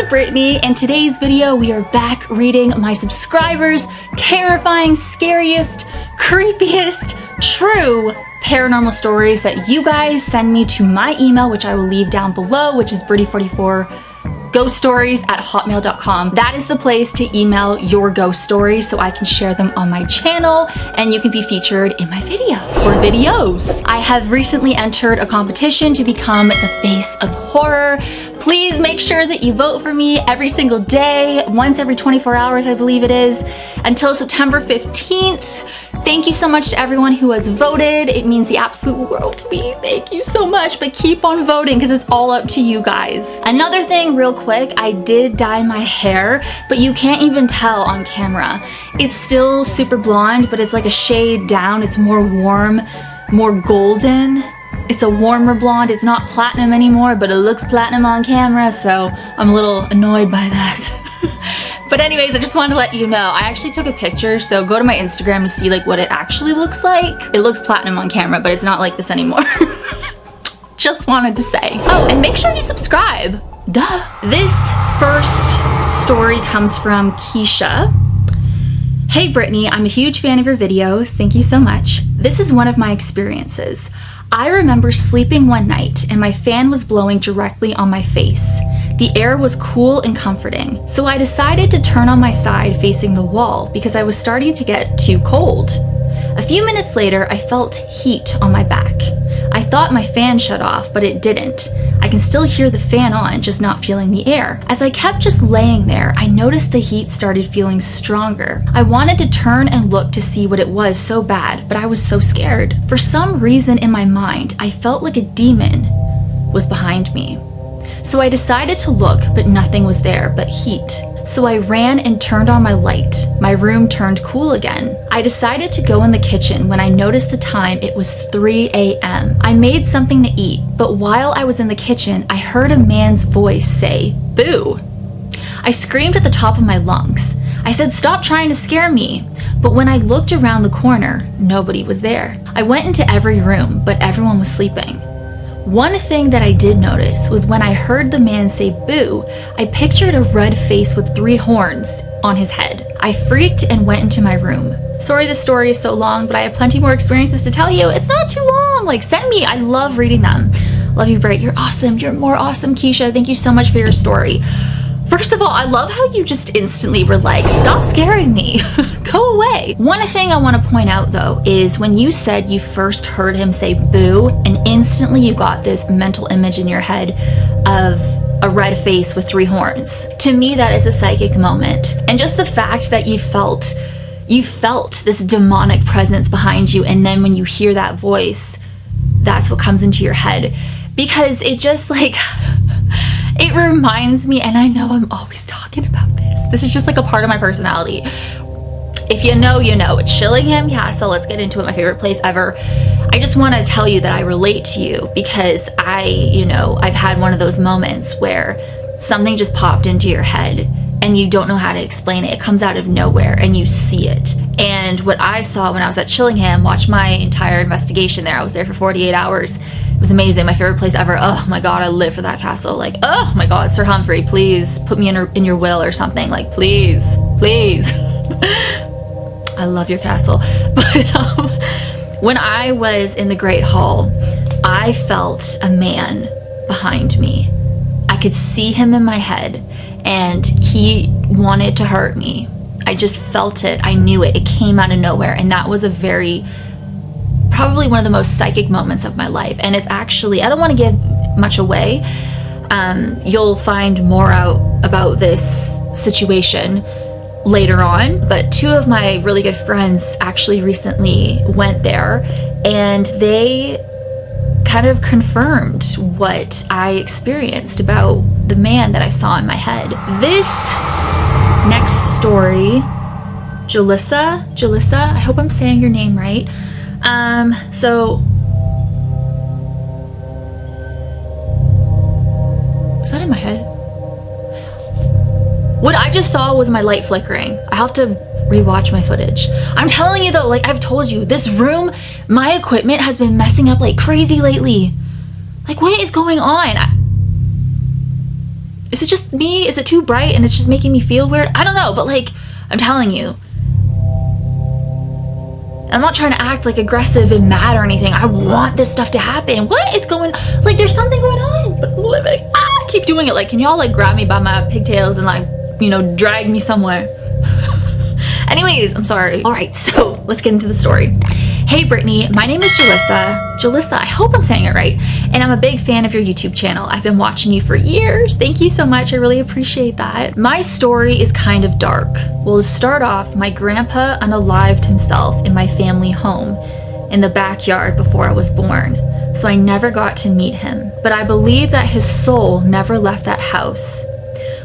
Brittany, and today's video we are back reading my subscribers' terrifying, scariest, creepiest, true paranormal stories that you guys send me to my email, which I will leave down below, which is Brittany44ghoststories@hotmail.com. That is the place to email your ghost stories so I can share them on my channel and you can be featured in my video or videos. I have recently entered a competition to become the face of horror. Please make sure that you vote for me every single day, once every 24 hours I believe it is, until September 15th. Thank you so much to everyone who has voted. It means the absolute world to me. Thank you so much, but keep on voting because it's all up to you guys. Another thing real quick, I did dye my hair, but you can't even tell on camera. It's still super blonde, but it's like a shade down. It's more warm, more golden. It's a warmer blonde. It's not platinum anymore, but it looks platinum on camera, so I'm a little annoyed by that. But anyways, I just wanted to let you know, I actually took a picture, so go to my Instagram to see like what it actually looks like. It looks platinum on camera, but it's not like this anymore. Just wanted to say. Oh, and make sure you subscribe. Duh. This first story comes from Keisha. Hey Brittany, I'm a huge fan of your videos. Thank you so much. This is one of my experiences. I remember sleeping one night and my fan was blowing directly on my face. The air was cool and comforting, so I decided to turn on my side facing the wall because I was starting to get too cold. A few minutes later, I felt heat on my back. I thought my fan shut off, but it didn't. I can still hear the fan on, just not feeling the air. As I kept just laying there, I noticed the heat started feeling stronger. I wanted to turn and look to see what it was so bad, but I was so scared. For some reason in my mind, I felt like a demon was behind me. So I decided to look, but nothing was there but heat. So I ran and turned on my light. My room turned cool again. I decided to go in the kitchen when I noticed the time it was 3 a.m. I made something to eat, but while I was in the kitchen, I heard a man's voice say, "Boo." I screamed at the top of my lungs. I said, "Stop trying to scare me." But when I looked around the corner, nobody was there. I went into every room, but everyone was sleeping. One thing that I did notice was when I heard the man say boo, I pictured a red face with 3 horns on his head. I freaked and went into my room. Sorry this story is so long, but I have plenty more experiences to tell you. It's not too long. Like, send me. I love reading them. Love you, Britt. You're awesome. You're more awesome, Keisha. Thank you so much for your story. First of all, I love how you just instantly were like, stop scaring me. Go away. One thing I want to point out though is when you said you first heard him say boo and instantly you got this mental image in your head of a red face with 3 horns. To me, that is a psychic moment. And just the fact that you felt this demonic presence behind you, and then when you hear that voice, that's what comes into your head. Because it just like, it reminds me, and I know I'm always talking about this. This is just like a part of my personality. If you know, you know. Chillingham Castle, let's get into it, my favorite place ever. I just want to tell you that I relate to you because I've had one of those moments where something just popped into your head and you don't know how to explain it. It comes out of nowhere and you see it. And what I saw when I was at Chillingham, watched my entire investigation there. I was there for 48 hours. It was amazing, my favorite place ever. Oh my God, I live for that castle. Like, oh my God, Sir Humphrey, please put me in your will or something. Like, please, please. I love your castle. But when I was in the Great Hall, I felt a man behind me. I could see him in my head and he wanted to hurt me. I just felt it. I knew it. It came out of nowhere. And that was probably one of the most psychic moments of my life. And it's actually, I don't want to give much away. You'll find more out about this situation later on, but 2 of my really good friends actually recently went there and they kind of confirmed what I experienced about the man that I saw in my head. This next story, Jalissa, I hope I'm saying your name right. So was that in my head? What I just saw was my light flickering. I have to rewatch my footage. I'm telling you though, like I've told you, this room, my equipment has been messing up like crazy lately. Like, what is going on? Is it just me? Is it too bright and it's just making me feel weird? I don't know, but like, I'm telling you. I'm not trying to act like aggressive and mad or anything. I want this stuff to happen. What is going on? Like, there's something going on. But like, I keep doing it. Like, can y'all like grab me by my pigtails and like, you know, drag me somewhere? Anyways, I'm sorry. All right, so let's get into the story. Hey Brittany, my name is Jalissa. Jalissa, I hope I'm saying it right. And I'm a big fan of your YouTube channel. I've been watching you for years. Thank you so much. I really appreciate that. My story is kind of dark. Well, to start off, my grandpa unalived himself in my family home in the backyard before I was born. So I never got to meet him. But I believe that his soul never left that house.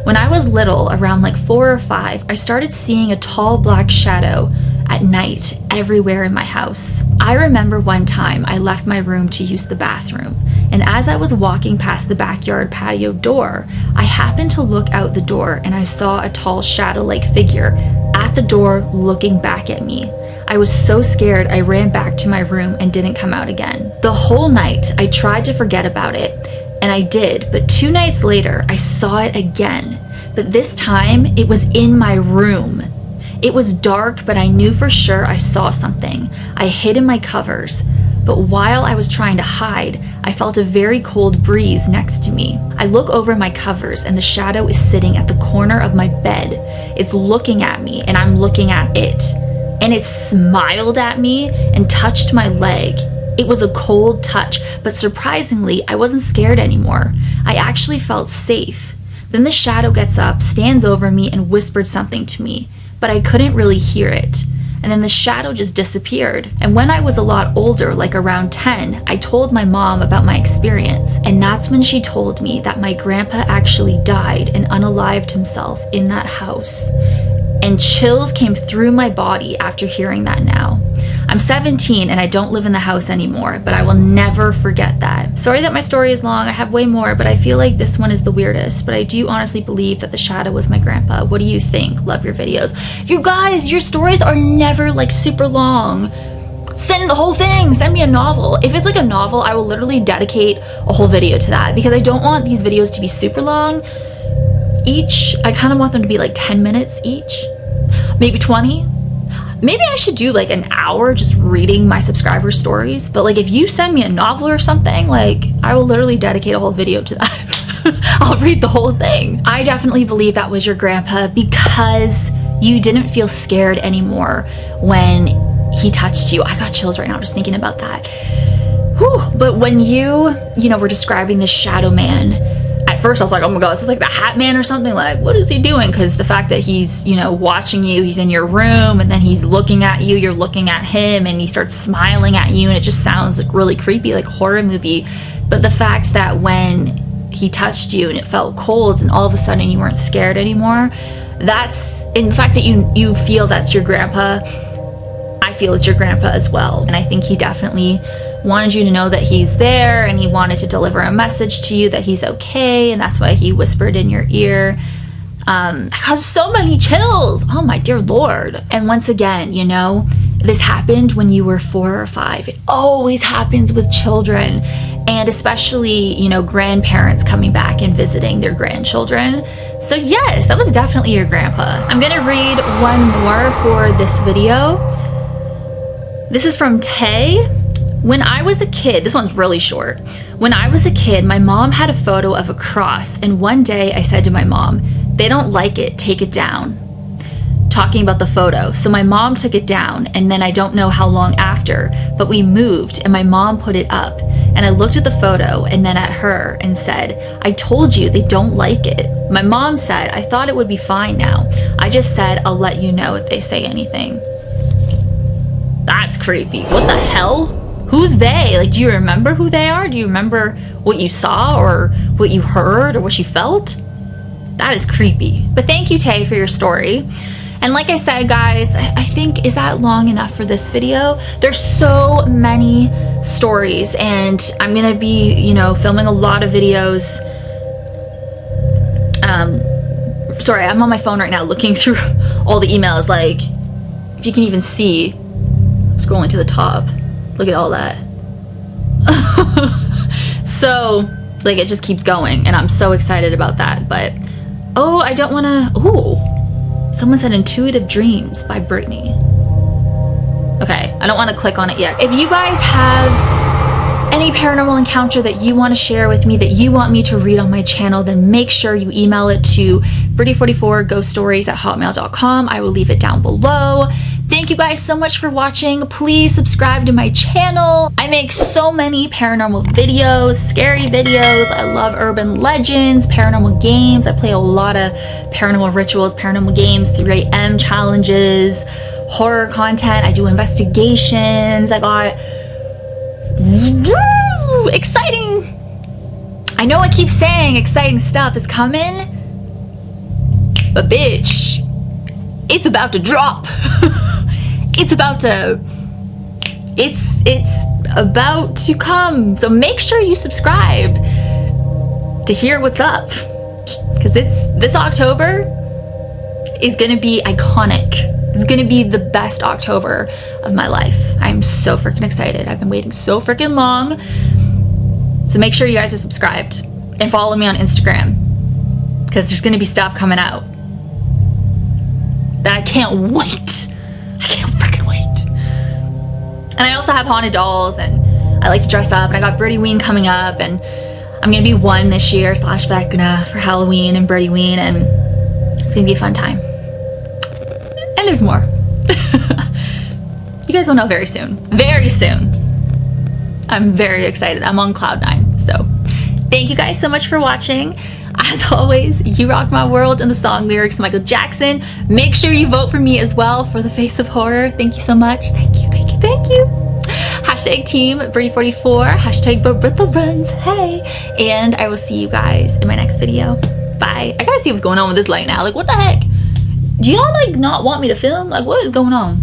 When I was little, around like 4 or 5, I started seeing a tall black shadow at night everywhere in my house. I remember one time I left my room to use the bathroom, and as I was walking past the backyard patio door, I happened to look out the door and I saw a tall shadow-like figure at the door looking back at me. I was so scared I ran back to my room and didn't come out again. The whole night I tried to forget about it, and I did, but 2 nights later I saw it again, but this time it was in my room. It was dark, but I knew for sure I saw something. I hid in my covers, but while I was trying to hide, I felt a very cold breeze next to me. I look over my covers and the shadow is sitting at the corner of my bed. It's looking at me and I'm looking at it. And it smiled at me and touched my leg. It was a cold touch, but surprisingly, I wasn't scared anymore. I actually felt safe. Then the shadow gets up, stands over me and whispered something to me, but I couldn't really hear it. And then the shadow just disappeared. And when I was a lot older, like around 10, I told my mom about my experience. And that's when she told me that my grandpa actually died and unalived himself in that house. And chills came through my body after hearing that now. I'm 17 and I don't live in the house anymore, but I will never forget that. Sorry that my story is long, I have way more, but I feel like this one is the weirdest. But I do honestly believe that the shadow was my grandpa. What do you think? Love your videos. You guys, your stories are never like super long. Send the whole thing, send me a novel. If it's like a novel, I will literally dedicate a whole video to that because I don't want these videos to be super long. Each, I kind of want them to be like 10 minutes each, maybe 20. Maybe I should do like an hour just reading my subscribers' stories. But like if you send me a novel or something, like I will literally dedicate a whole video to that. I'll read the whole thing. I definitely believe that was your grandpa because you didn't feel scared anymore when he touched you. I got chills right now just thinking about that. Whew. But when you were describing this shadow man, at first I was like, oh my god, this is like the Hat Man or something. Like, what is he doing? Because the fact that he's, watching you, he's in your room and then he's looking at you, you're looking at him and he starts smiling at you and it just sounds like really creepy, like a horror movie. But the fact that when he touched you and it felt cold and all of a sudden you weren't scared anymore, that's, in the fact that you feel that's your grandpa, I feel it's your grandpa as well. And I think he definitely wanted you to know that he's there and he wanted to deliver a message to you that he's okay, and that's why he whispered in your ear. I got so many chills. Oh my dear Lord. And once again, this happened when you were 4 or 5. It always happens with children, and especially, grandparents coming back and visiting their grandchildren. So yes, that was definitely your grandpa. I'm gonna read one more for this video. This is from Tay. When I was a kid, this one's really short. When I was a kid, my mom had a photo of a cross, and one day I said to my mom, "They don't like it, take it down." Talking about the photo. So my mom took it down, and then I don't know how long after, but we moved and my mom put it up. And I looked at the photo and then at her and said, "I told you they don't like it." My mom said, "I thought it would be fine now. I just said I'll let you know if they say anything." That's creepy. What the hell? Who's they? Like, do you remember who they are? Do you remember what you saw or what you heard or what you felt? That is creepy. But thank you, Tay, for your story. And like I said, guys, I think, is that long enough for this video? There's so many stories, and I'm gonna be, filming a lot of videos. Sorry, I'm on my phone right now looking through all the emails. Like, if you can even see, scrolling to the top. Look at all that. So Like, it just keeps going, and I'm so excited about that. But, oh, I don't want to, oh, someone said Intuitive Dreams by Brittany. Okay, I don't want to click on it yet. If you guys have any paranormal encounter that you want to share with me, that you want me to read on my channel, then make sure you email it to Brittany44ghoststories@hotmail.com. I will leave it down below. Thank you guys so much for watching. Please subscribe to my channel. I make so many paranormal videos, scary videos. I love urban legends, paranormal games. I play a lot of paranormal rituals, paranormal games, 3 a.m. challenges, horror content. I do investigations. I got exciting. I know I keep saying exciting stuff is coming, but bitch, it's about to drop. It's about to come. So make sure you subscribe to hear what's up, because this October is gonna be iconic. It's gonna be the best October of my life. I'm so freaking excited. I've been waiting so freaking long. So make sure you guys are subscribed and follow me on Instagram, because there's gonna be stuff coming out that I can't wait. I can't freaking wait. And I also have haunted dolls, and I like to dress up, and I got Birdie-ween coming up, and I'm gonna be 1 this year / Vecna for Halloween and Birdie-ween, and it's gonna be a fun time. And there's more. You guys will know very soon. Very soon. I'm very excited. I'm on cloud 9. So thank you guys so much for watching. As always, you rock my world, and the song lyrics, Michael Jackson. Make sure you vote for me as well for the Face of Horror. Thank you so much. Thank you, thank you, thank you. Hashtag team Brittany44. Hashtag Bertha runs. Hey. And I will see you guys in my next video. Bye. I gotta see what's going on with this light now. Like, what the heck? Do y'all like not want me to film? Like, what is going on?